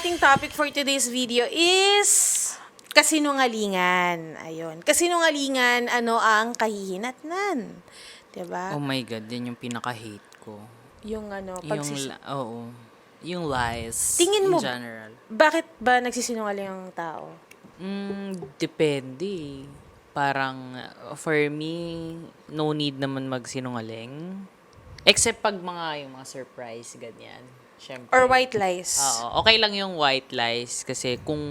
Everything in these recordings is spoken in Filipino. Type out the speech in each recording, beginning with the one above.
ating topic for today's video is kasinungalingan. Ayun. Kasinungalingan, ano ang kahihinatnan? Diba? Oh my God, yan yung pinaka-hate ko. Yung ano, Oo. Yung lies. Tingin mo, in general. bakit ba nagsisinungaling ang tao? Depende. Parang, for me, no need naman magsinungaling. Except pag yung mga surprise, ganyan. Syempre. Or white lies? Oo. Okay lang yung white lies kasi kung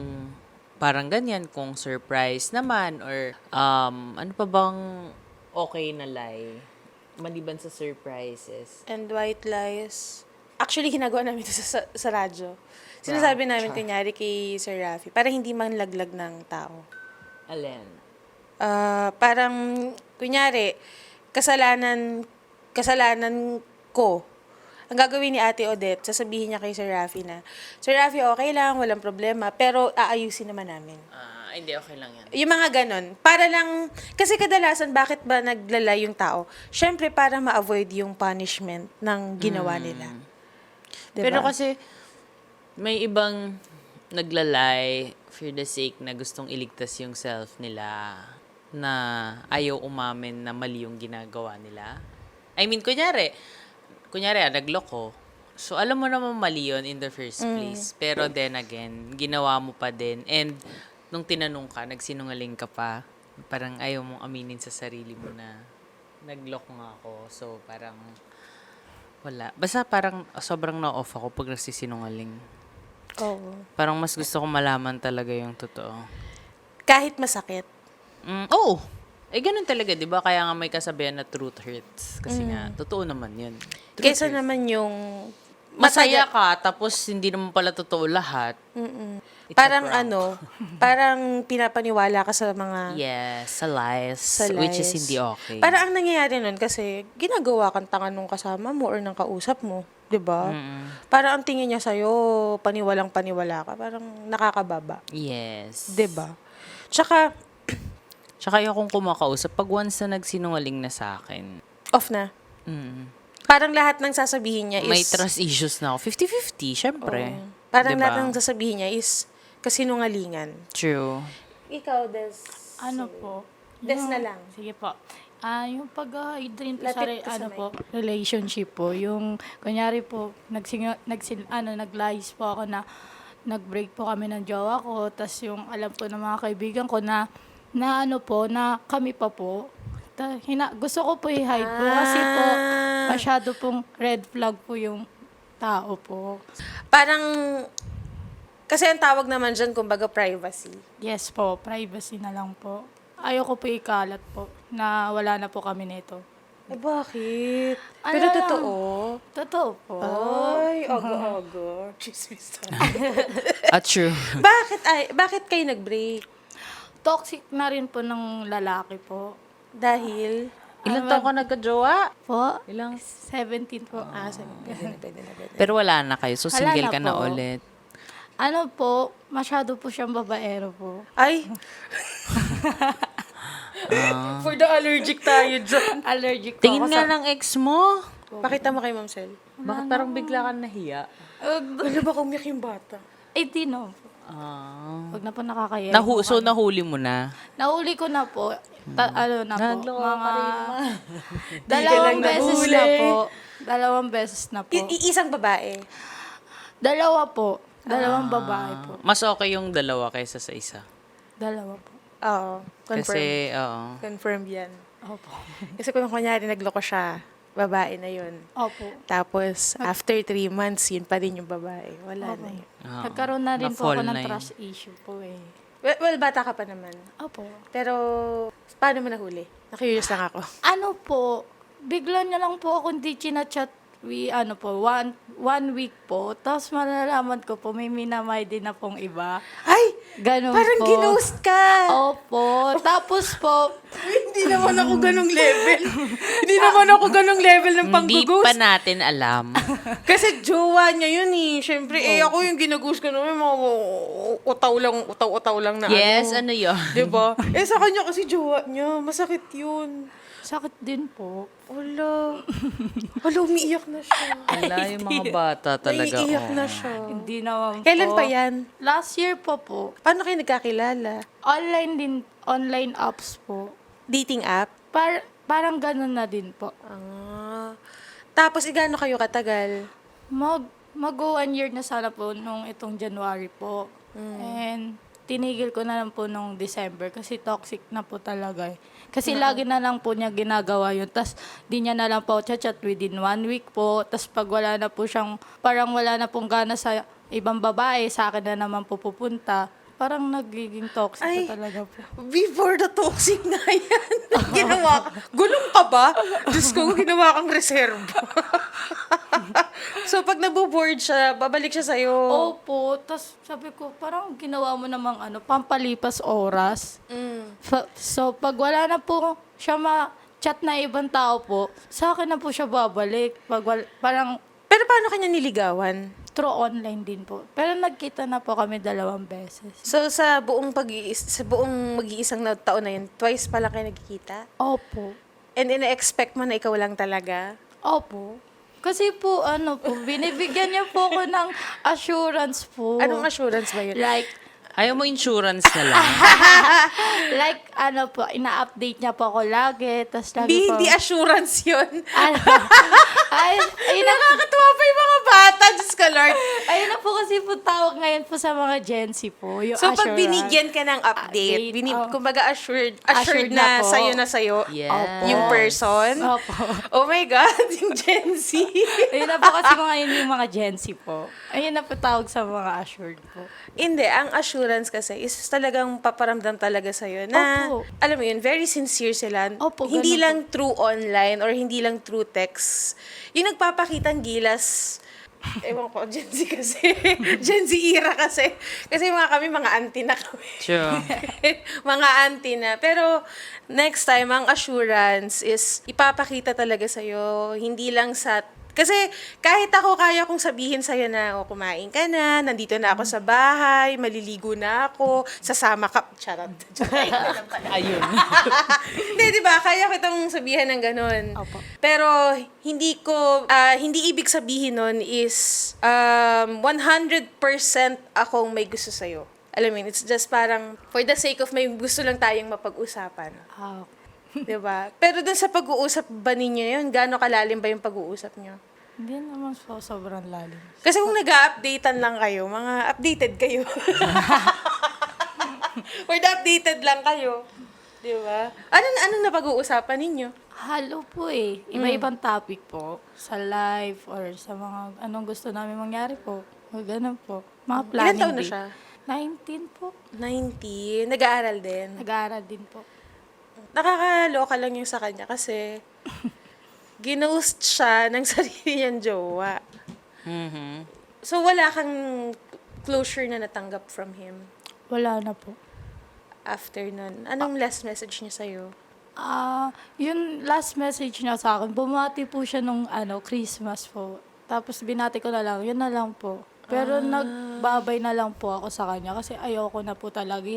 parang ganyan, kung surprise naman or ano pa bang okay na lie maliban sa surprises. And white lies. Actually, ginagawa namin ito sa radyo. Sinasabi namin, kunyari kay Sir Rafi, para hindi man laglag ng tao. Alin? Parang, kunyari, kasalanan ko. Ang gagawin ni Ate Odette, sasabihin niya kay Sir Rafi na, Sir Rafi, okay lang, walang problema, pero aayusin naman namin. Hindi, okay lang yan. Yung mga ganon. Para lang, kasi kadalasan, bakit ba naglalay yung tao? Siyempre, para ma-avoid yung punishment ng ginawa nila. Diba? Pero kasi, may ibang naglalay for the sake na gustong iligtas yung self nila na ayaw umamin na mali yung ginagawa nila. I mean, kunyari, nagloko. So, alam mo naman mali yun in the first place. Pero then again, ginawa mo pa din. And, nung tinanong ka, nagsinungaling ka pa. Parang ayaw mong aminin sa sarili mo na nagloko nga ako. So, parang wala. Basta parang sobrang na-off ako pag nagsisinungaling. Oo. Parang mas gusto ko malaman talaga yung totoo. Kahit masakit. Oo. Ganun talaga, di ba? Kaya nga may kasabihan na truth hurts. Kasi nga, totoo naman yun. Kaysa naman yung Masaya ka, tapos hindi naman pala totoo lahat. It's parang a prank. parang pinapaniwala ka sa mga Yes, sa lies. sa Which is lies. hindi okay. Parang ang nangyayari nun kasi ginagawa kang tanga nung kasama mo or ng kausap mo, 'di ba? Parang ang tingin niya sa'yo, paniwalang-paniwala ka, parang nakakababa, Yes. 'di ba? Tsaka Tsaka yung kumakausap, pag once na nagsinungaling na sa akin, off na. Parang lahat ng sasabihin niya is may trust issues na ako. 50-50, syempre. parang Diba? lahat ng sasabihin niya is kasinungalingan. True. Ikaw, Des. Ano po? Des na lang. Sige po. Yung pag-hydrate po sa Lapit ka sa mic. relationship po, yung kunyari po, nag-lies po ako na nag-break po kami ng jowa ko, tas yung alam po ng mga kaibigan ko na kami pa po. Gusto ko po i-hide po kasi po masyado pong red flag po yung tao po. Parang, kasi ang tawag naman dyan, kumbaga privacy. Yes po, privacy na lang po. Ayoko po ikalat po na wala na po kami nito. Eh, bakit? Ano Pero lang? totoo. Totoo po. Ay, aga-aga. Chismis tayo. True. Bakit kayo nag-break? Toxic na rin po ng lalaki po. Dahil? Ilang taon ka nagka-jowa? Po? Ilang? 17 po. Pwede na. Pero wala na kayo, so Wala single na ka na po. ulit. Ano po, masyado po siyang babaero po. Ay! For the allergic tayo dyan. Allergic po Tingin ako nga ng ex mo. Pakita mo kay Ma'am Sel. Bakit parang bigla ka nahiya? Ano ba umiyak yung bata? 18 no. Huwag na po nakakaya. So, nahuli mo na? Nahuli ko na po. Nagloko ka rin naman. Dalawang lang beses nahuli. na po. Dalawang beses na po. Isang babae. Dalawa po. Dalawang babae po. Mas okay yung dalawa kaysa sa isa. Dalawa po. Oo. Confirm. Kasi, Confirmed yan. Opo. Kasi kung kunyari nagloko siya, babae na yun. Opo. Tapos, after 3 months, yun pa rin yung babae. Wala na yun. Nagkaroon na rin po Na-fall ako ng na yun. trust issue po eh. Well, bata ka pa naman. Opo. Pero, paano mo nahuli? Na-curious lang ako. Ano po, bigla niya lang po ako hindi chinachat. One week po. Tapos malalaman ko po, may minamay din na pong iba. Ay! Ganun Parang po. ginost ka! Opo. Tapos po, Hindi naman ako ganong level. Hindi naman ako ganong level ng hindi pang-ghost. pa natin alam. Kasi jowa niya yun eh. Siyempre, ako yung ginaghost ko naman, mga utaw-utaw lang na Yes, ano. ano yun? Diba? Sa kanya kasi jowa niya, masakit yun. Sakit din po. Wala. Wala, umiiyak na siya. Wala yung mga bata talaga. Naiiyak oh. na siya. Hindi naman po. Kailan pa yan? Last year po. Paano kayo nagkakilala? Online din, online apps po. Dating app? Parang ganun na din po. Tapos, igano kayo katagal? Mag 1 year na sana po nung itong January po. And tinigil ko na lang po nung December kasi toxic na po talaga eh. Kasi lagi na lang po niya ginagawa yun. Tapos di niya na lang po chat within 1 week po. Tapos pag wala na po siyang, parang wala na pong gana sa ibang babae, sa akin na naman po pupunta. Parang nagiging toxic Ay. po talaga po. Before the toxic na yan. Ginawa ka. Gulong ka ba? Diyos ko, ginawa kang reserva. So, pag naboboard siya, babalik siya sa'yo. Opo, tapos sabi ko, parang ginawa mo namang pampalipas oras. So, pag wala na po siya ma-chat na ibang tao po, sa akin na po siya babalik. Parang Pero paano kanya niligawan? through online din po. Pero nagkita na po kami 2 beses. So, sa buong mag-iisang taon na yun, twice pa lang kayo nagkikita? Opo. And ina-expect mo na ikaw lang talaga? Opo. Kasi po, binibigyan niya po ako ng assurance po. Anong assurance ba yun? Ayaw mo insurance na lang. Ina-update niya po ako lagi. Tas lagi po, Hindi assurance yun. ayun na, Nakakatuwa pa yung mga bata, Diyos ka Lord. ayun na po kasi po tawag ngayon po sa mga Gen Z po. Yung So, pag assurance. binigyan ka ng update, kumbaga assured na po. sa'yo Yes. yung person. Opo. Oh my God, yung Gen Z. Ayun na po kasi yung mga Gen Z po. Ayun na po tawag sa mga assured po. Hindi, ang assurance kasi is talagang paparamdam talaga sa'yo na, Opo. alam mo yun, very sincere sila. Opo, Hindi ganun lang through online or hindi lang through text. Yung nagpapakitang gilas, ewan ko, Gen Z kasi. Gen Z era kasi. Kasi kami, mga auntie na kami. Sure. Mga auntie na. Pero, next time, ang assurance is ipapakita talaga sa'yo. Hindi lang sa... Kasi kahit ako, kaya kong sabihin sa'yo na, kumain ka na, nandito na ako sa bahay, maliligo na ako, sasama ka. Charot. Ayun. Hindi, di ba? Kaya kitang sabihin ng ganun. Opo. Pero, hindi ibig sabihin nun is 100% akong may gusto sa'yo. Alam mo yun, it's just parang for the sake of may gusto lang tayong mapag-usapan. Di ba? Pero dun sa pag-uusap ba ninyo yun, gaano kalalim ba yung pag-uusap nyo? Hindi naman po sobrang lalim. Kasi kung nag-updatean lang kayo, mga updated kayo. Or updated lang kayo. Di ba? Anong napag-uusapan ninyo? Halo po eh. Iba-ibang topic po. Sa life or sa mga anong gusto namin mangyari po. O ganun po. Mga planning Ilan taon na din. siya? 19 po. 19. Nag-aaral din. Nag-aaral din po. Nakakaloka lang yung sa kanya kasi ginost siya ng sarili niyang jowa. Mhm. So, wala kang closure na natanggap from him Wala na po. after nun. Anong last message niya sa'yo? Yung last message niya sa akin, bumati po siya nung Christmas po. Tapos binati ko na lang, yun na lang po. Pero nagbabay na lang po ako sa kanya kasi ayoko na po talaga.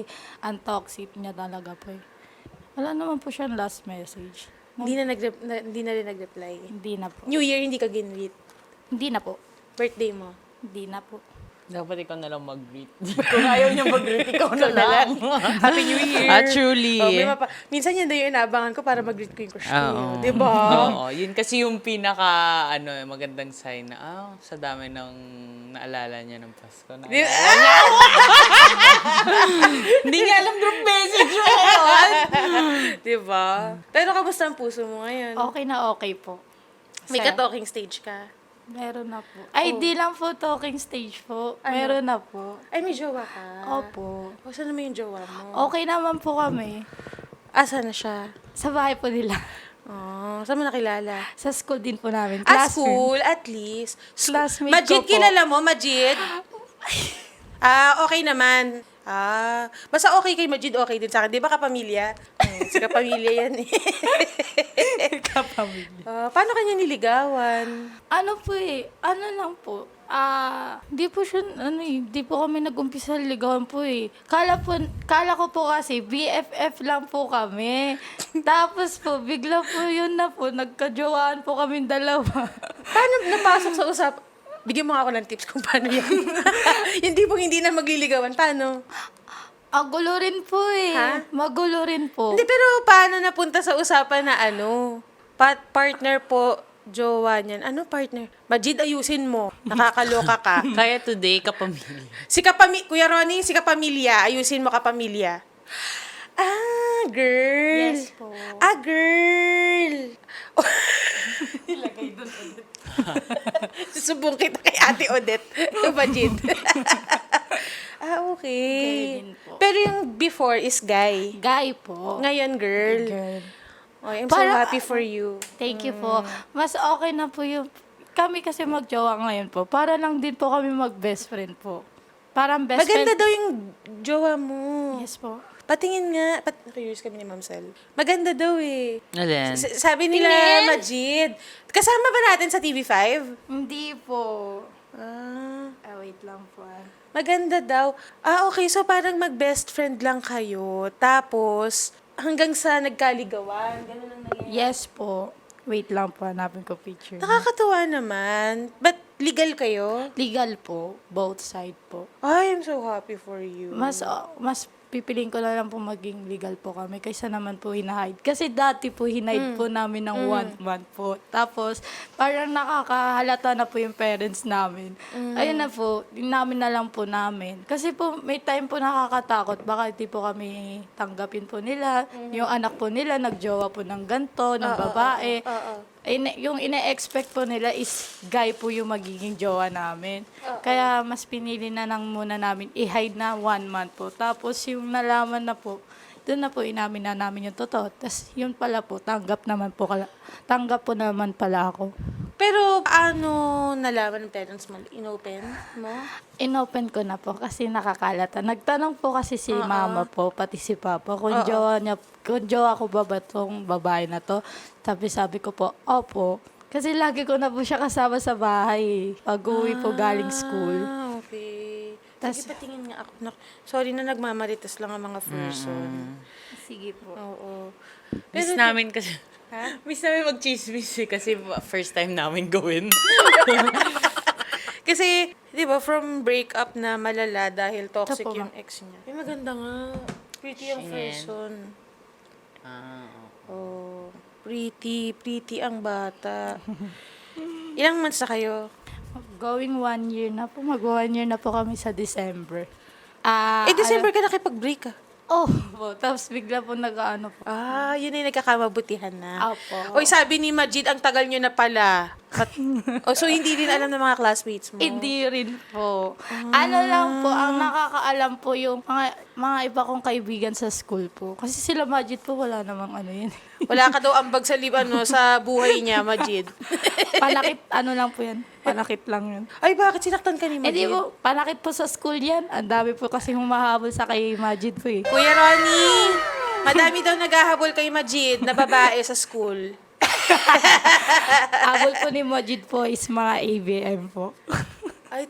Ang toxic niya talaga po eh. Wala naman po siyang last message. Hindi na rin nag-reply. Hindi na po. New Year, hindi ka ginreet. Hindi na po. Birthday mo. Hindi na po. Dapat ikaw na lang mag-greet. Kung ayaw niya mag-greet, ikaw na lang. Happy New Year! Truly. Minsan yan daw yung inaabangan ko para mag-greet ko yung crush ko. Oo. Diba? Oo, yun kasi yung pinaka, magandang sign na, sa dami ng naalala niya ng Pasko. Hindi niya alam group message mo. Diba? Pero kamusta ang puso mo ngayon? Okay na okay po. May Saya. ka-talking stage ka? Meron na po. Ay, di lang po talking stage po. Meron na po. Ay, may jowa ka? Opo. O, saan naman yung jowa mo? Okay naman po kami. Asa na siya? Sa bahay po nila. Oh, saan mo nakilala? Sa school din po namin. School, at least. Classmate Majid, ko po. kilala mo? Majid? Okay naman. Basta okay kay Majid, okay din sa akin. Di ba kapamilya? Sa kapamilya yan eh. Kapamilya. Paano kanya niligawan? Ano po eh, ano lang po. Di po siya, di po kami nag-umpisa ligawan po eh. Kala ko po kasi BFF lang po kami. Tapos po, bigla po yun na po, nagkajowaan po kami dalawa. Paano napasok sa usap? Bigyan mo nga ako ng tips kung paano yan. Hindi po hindi na magliligawan. Paano? Magulo rin po eh. Ha? Magulo rin po. Hindi, pero paano napunta sa usapan na partner po, jowa niyan. Ano partner? Majid, ayusin mo. Nakakaloka ka. Kaya today, kapamilya. Kuya Ronnie, si kapamilya. Ayusin mo kapamilya. Girl. Yes po. Girl. Ilagay doon ulit. Susubong kita kay Ate Odette. Majid. Okay. Gay din po. Pero yung before is guy. Guy po. Ngayon, girl. Girl. Oh, I'm so Para- happy for you. Thank you po. Mas okay na po yung... Kami kasi magjowa ngayon po. Para lang din po kami mag-best friend po. Parang best Maganda friend. daw yung jowa mo. Yes po. Patingin nga. Curious kami ni Ma'am Sel. Maganda daw eh. Alin? Sabi nila, Tingin. Majid. Kasama ba natin sa TV5? Hindi po. Wait lang po. Maganda daw. Okay. So, parang mag-best friend lang kayo. Tapos, hanggang sa nagkaligawan. Ganun ang nangyayari. Yes po. Wait lang po. Hanapin ko picture. Nakakatuwa naman. But, legal kayo? Legal po. Both side po. Ay, I'm so happy for you. Mas pipiliin ko na lang po maging legal po kami kaysa naman po hinahide. Kasi dati po hinahide po namin ng 1 month po. Tapos parang nakakahalata na po yung parents namin. Ayun na po, namin na lang po namin. Kasi po may time po nakakatakot. Baka hindi po kami tanggapin po nila. Yung anak po nila nagjowa po ng ganto, ng babae. Yung ine-expect po nila is guy po yung magiging jowa namin. Kaya mas pinili na lang muna namin i-hide na 1 month po. Tapos yung nalaman na po, doon na po inamin na namin yung totoo. Tapos yun pala po, tanggap po naman pala ako. Pero, paano nalaman ng parents mo? Inopen mo? Inopen ko na po kasi nakakalata. Nagtanong po kasi si mama po, pati si papa, kung jowa ko ba tong babae na to. Sabi ko po, opo. Kasi lagi ko na po siya kasama sa bahay. Pag-uwi po galing school. Okay. Tas- Sige, patingin nga ako. Sorry na nagmamarites lang ang mga person. Sige po. Oo. Miss namin kasi... Miss namin mag-chismis eh, kasi first time namin gawin. Kasi, di ba, from breakup na malala dahil toxic Ito po, yung ex niya. Ay, maganda nga. Pretty ang Shingen. person. Oo. Oh, pretty ang bata. Ilang months na kayo? Going 1 year na po. Mag-1 year na po kami sa December. December ka nakipag-break po. Tapos bigla po nag-ano po. yun ay nagkakamabutihan na. Opo. Oy, sabi ni Majid, ang tagal nyo na pala. So hindi din alam ng mga classmates mo? Hindi rin po. Ano lang po, ang nakakaalam po yung mga iba kong kaibigan sa school po. Kasi sila Majid po, wala namang ano yun. Wala ka daw ambag sa sa buhay niya, Majid. Panakit, ano lang po yan. Panakit lang yun. Ay, bakit sinaktan ka ni Hindi Majid? po, panakit po sa school yan. Ang dami po kasi humahabol sa kay Majid po eh. Kuya Ronnie, madami daw naghahabol kay Majid na babae sa school. Habol po ni Majid po is mga ABM po. Ay,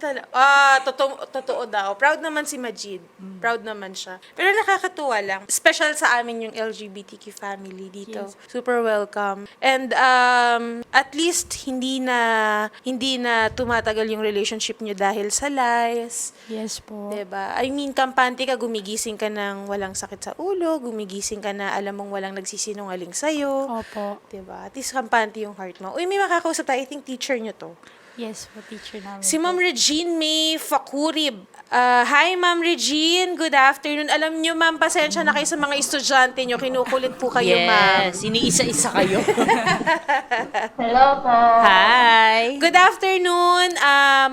totoo daw. Proud naman si Majid. Proud naman siya. Pero nakakatuwa lang. Special sa amin yung LGBTQ family dito. Yes. Super welcome. And at least hindi na tumatagal yung relationship nyo dahil sa lies. Yes po. Diba? I mean, kampante ka, gumigising ka ng walang sakit sa ulo, gumigising ka na alam mong walang nagsisinungaling sa'yo. Opo. Diba? At least kampante yung heart mo. Uy, may makakausap tayo. I think teacher nyo to. Yes po, teacher namin Si po. Ma'am Regine May Fakurib. Hi, Ma'am Regine. Good afternoon. Alam nyo, Ma'am, pasensya na kayo sa mga estudyante nyo. Kinukulit po kayo, Ma'am. Yes, iniisa-isa kayo. Hello po. Hi! Good afternoon,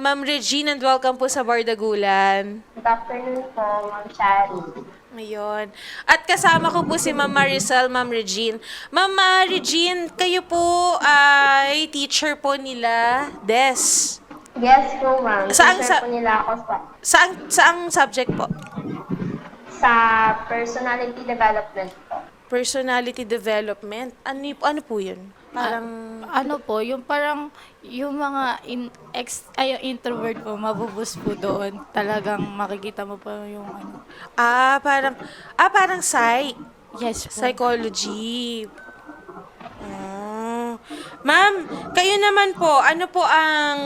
Ma'am Regine, and welcome po sa Bardagulan. Good afternoon po, Ma'am Shari. Ngayon. At kasama ko po si Ma'am Maricel, Ma'am Regine. Ma'am Regine, kayo po ay teacher po nila, Des. Yes po, ma'am. Saan- Teacher po nila ako Saang subject po? sa personality development po. Personality development. Ano po yun? Parang, Ano po, yung parang yung mga yung introvert po, mabubus po doon. Talagang makikita mo po yung ano. parang Yes po. psychology. Oh. Ma'am, kayo naman po, ano po ang,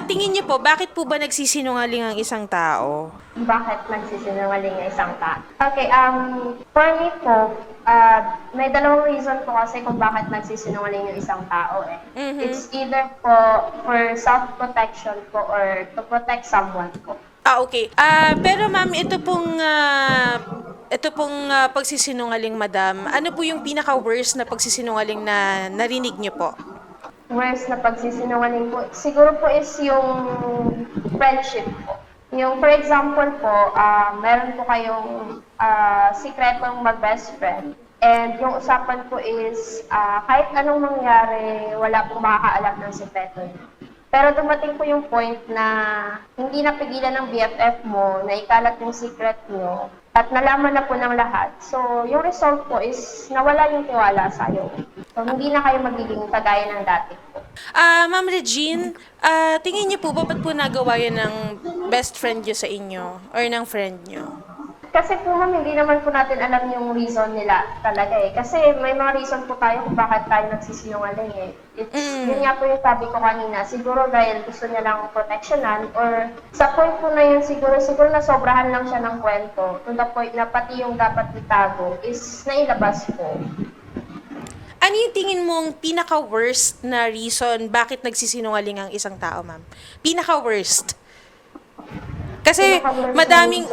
tingin niyo po, bakit po ba nagsisinungaling ang isang tao? Bakit nagsisinungaling ang isang tao? Okay, for me po, may dalawang reason po kasi kung bakit nagsisinungaling yung isang tao eh. It's either po for self-protection po or to protect someone po. Okay. Pero ma'am, ito pong pagsisinungaling, madam, ano po yung pinaka-worst na pagsisinungaling na narinig niyo po? Worst na pagsisinungaling po, siguro po is yung friendship po. Yung for example po, meron po kayong sikretong mag-best friend. And yung usapan po is, kahit anong mangyari, wala pong makakaalam ng sikreto niyo. Pero dumating po yung point na hindi napigilan ng BFF mo na ikalat yung secret nyo at nalaman na po ng lahat. So, yung result po is nawala yung tiwala sa'yo. So, hindi na kayo magiging kagaya ng dati po. Ma'am Regine, tingin niyo po, ba't po nagawa yan ng best friend niyo sa inyo or ng friend niyo? Kasi po ma'am, hindi naman po natin alam yung reason nila talaga eh. Kasi may mga reason po tayo kung bakit tayo nagsisinungaling eh. Yun nga po yung sabi ko kanina, siguro dahil gusto niya lang proteksyonan or sa point po na yun siguro na sobrahan lang siya ng kwento to the point na pati yung dapat itago is nailabas po. Ano yung tingin mong pinaka-worst na reason bakit nagsisinungaling ang isang tao, ma'am? Pinaka-worst. Kasi madaming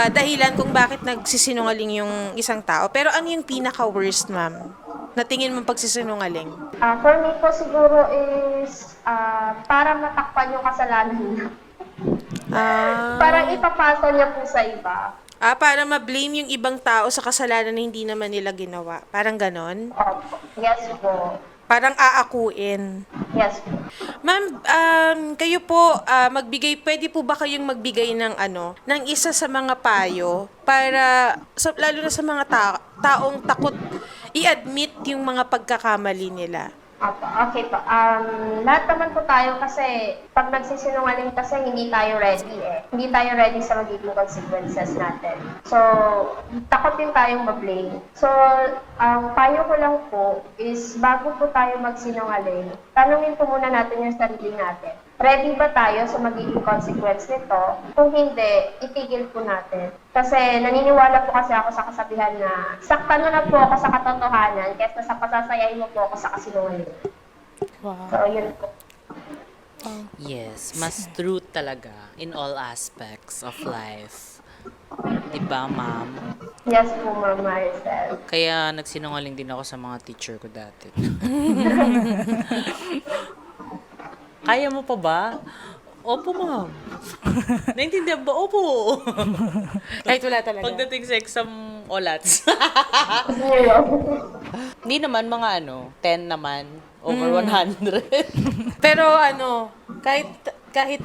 dahilan kung bakit nagsisinungaling yung isang tao. Pero ano yung pinaka-worst, ma'am? Na tingin mong pagsisinungaling? For me po siguro is para matakpan yung kasalanan niya. Parang ipapasa niya po sa iba. Para ma-blame yung ibang tao sa kasalanan na hindi naman nila ginawa. Parang ganon? Opo. Yes po. Parang aakuin. Yes po. Ma'am, kayo po, pwede po ba kayong magbigay ng ng isa sa mga payo para, lalo na sa mga taong takot i-admit yung mga pagkakamali nila? Opo, okay po. Lahat naman po tayo kasi pag nagsisinungaling kasi hindi tayo ready eh. Hindi tayo ready sa magiging consequences natin. So, takot din tayong ma-blame. So, ang payo ko lang po is bago po tayo magsinungaling, tanungin po muna natin yung sarili natin. Ready ba tayo sa magiging consequence nito? Kung hindi, itigil po natin. Kasi naniniwala po kasi ako sa kasabihan na saktan mo na po ako sa katotohanan kaysa sa pasasayahin mo po ako sa kasinungaling. Wow. So, yun po. Yes, mas true talaga in all aspects of life. Diba, ma'am? Yes po, Ma'am Maricel. Kaya nagsinungaling din ako sa mga teacher ko dati. Kaya mo pa ba? Opo, ma'am. Naintindihan ba? Opo. Kahit wala talaga. Pagdating sa exam, olats. Zero. Hindi naman, mga 10 naman. Over 100. Pero kahit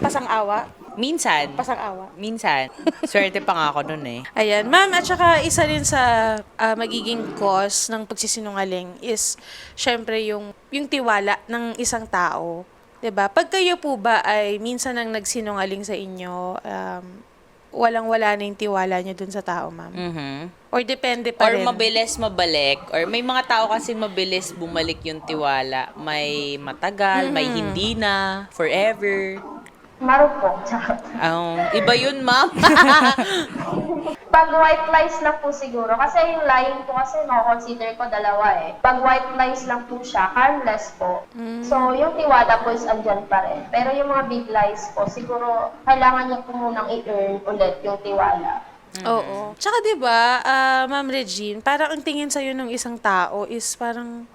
pasang-awa, Minsan. pasang-awa. Minsan. Swerte pa nga ako nun eh. Ayan, ma'am, at saka isa rin sa magiging cause ng pagsisinungaling is, syempre, yung tiwala ng isang tao. 'Di ba? Pag kayo po ba ay minsan nang nagsinungaling sa inyo, walang-wala na yung tiwala niyo dun sa tao, ma'am? Or depende pa Or rin? mabilis mabalik. Or may mga tao kasi mabilis bumalik yung tiwala. May matagal, may hindi na, forever. Marupok. Iba yun, ma'am. Pag white lies lang po siguro, kasi yung lying po kasi consider ko dalawa eh. Pag white lies lang po siya, harmless po. So, yung tiwala po is andyan pa rin. Pero yung mga big lies po, siguro kailangan niya po munang i-earn ulit yung tiwala. Oo. Tsaka 'di ba, Ma'am Regine, parang ang tingin sa ng isang tao is parang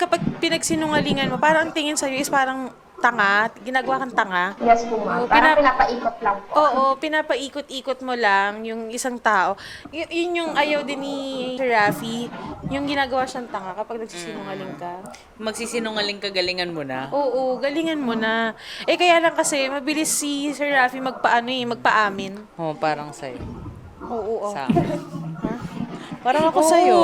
kapag pinagsinungalingan mo, parang ang tingin sa is parang tanga, ginagawa kang tanga. Yes po, ma'am. Oo, Parang pinapaikot lang po. Oo, pinapaikot-ikot mo lang yung isang tao. Yun yung ayaw din ni Sir Rafi, yung ginagawa siyang tanga kapag nagsisinungaling ka. Magsisinungaling kagalingan mo na. Oo, galingan mo na. Kaya lang kasi, mabilis si Sir Rafi magpaamin. Parang sa'yo. Oo. Sa akin. Parang ako sa'yo.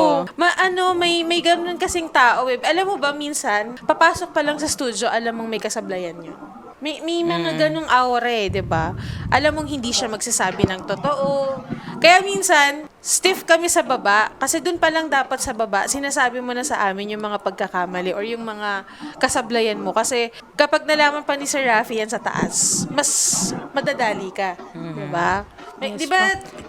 May ganun kasing tao eh. Alam mo ba, minsan, papasok pa lang sa studio, alam mong may kasablayan yun. May mga ganung aura eh, di ba? Alam mong hindi siya magsasabi ng totoo. Kaya minsan, stiff kami sa baba. Kasi dun pa lang dapat sa baba, sinasabi mo na sa amin yung mga pagkakamali or yung mga kasablayan mo. Kasi kapag nalaman pa ni Sir Rafi yan sa taas, mas madadali ka. Di ba?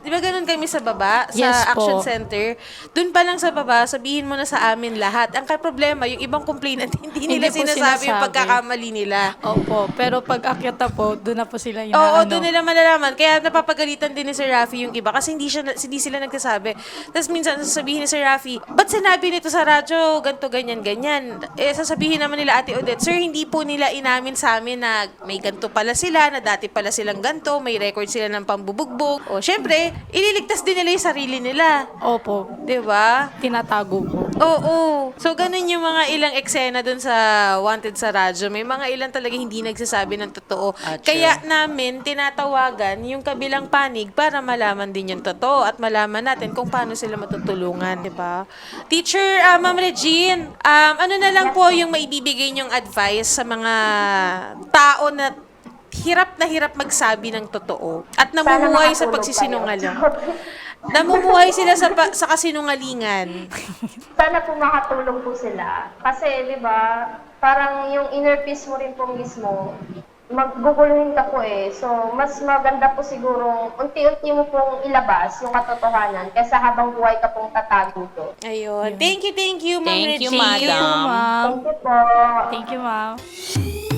Di ba ganun kami sa baba, sa Yes po. action center? Dun pa lang sa baba, sabihin mo na sa amin lahat. Ang problema, yung ibang complainant, hindi nila Hindi po sinasabi yung sinasabi. pagkakamali nila. Opo, pero pag akyat na po, doon na po sila yung Oo, doon nila malalaman. Kaya napapagalitan din ni Sir Rafi yung iba kasi hindi sila nagsasabi. Tapos minsan sasabihin ni Sir Rafi, ba't sinabi nito sa radyo, ganto ganyan, ganyan? Eh, sasabihin naman nila Ate Odette, Sir, hindi po nila inamin sa amin na may ganto pala sila, na dati pala silang ganto, may record sila ng pambubugbog. O, syempre, ililigtas din nila yung sarili nila. Opo, Di ba? tinatago po. Oo. So, ganun yung mga ilang eksena dun sa Wanted sa radyo. May mga ilan talaga hindi nagsasabi ng totoo. Ah, true. Kaya namin tinatawagan yung kabilang panig para malaman din yung totoo at malaman natin kung paano sila matutulungan, di ba? Teacher, Ma'am Regine, ano na lang po yung maibibigay niyong advice sa mga tao na hirap magsabi ng totoo at namumuhay sa makatulog pagsisinungaling. kayo. Namumuhay sila sa kasinungalingan. Sana po makatulong po sila. Kasi, di ba, parang yung inner peace mo rin po mismo, magguguluhin ka po eh. So, mas maganda po siguro, unti-unti mo pong ilabas yung katotohanan kaysa habang buhay ka pong tatago to. Ayun. Thank you, Ma'am Thank you, Regine. madam. Ma'am. Thank you po. Thank you, ma'am.